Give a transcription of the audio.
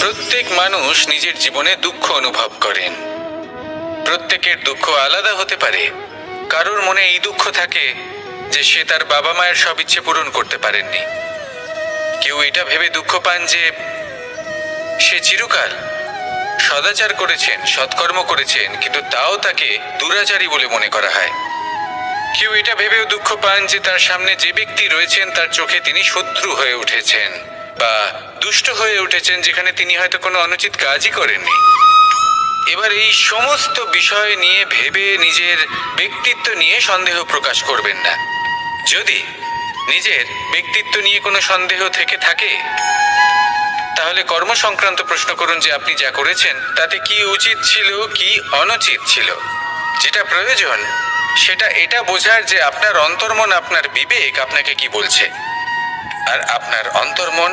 প্রত্যেক মানুষ নিজের জীবনে দুঃখ অনুভব করেন। প্রত্যেকের দুঃখ আলাদা হতে পারে। কারোর মনে এই দুঃখ থাকে যে সে তার বাবা মায়ের সব ইচ্ছে পূরণ করতে পারেননি। কেউ এটা ভেবে দুঃখ পান যে সে চিরকাল সদাচার করেছেন, সৎকর্ম করেছেন, কিন্তু তাও তাকে দুরাচারী বলে মনে করা হয়। কেউ এটা ভেবেও দুঃখ পান যে তার সামনে যে ব্যক্তি রয়েছেন তার চোখে তিনি শত্রু হয়ে উঠেছেন বা দুষ্ট হয়ে উঠেছেন, যেখানে তিনি হয়তো কোনো অনুচিত কাজই করেননি। এবার এই সমস্ত বিষয় নিয়ে ভেবে নিজের ব্যক্তিত্ব নিয়ে সন্দেহ প্রকাশ করবেন না। যদি নিজের ব্যক্তিত্ব নিয়ে কোনো সন্দেহ থেকে থাকে, তাহলে কর্ম সংক্রান্ত প্রশ্ন করুন যে আপনি যা করেছেন তাতে কি উচিত ছিল, কি অনুচিত ছিল। যেটা প্রয়োজন সেটা এটা বোঝার যে আপনার অন্তর্মন, আপনার বিবেক আপনাকে কি বলছে, আর আপনার অন্তর্মন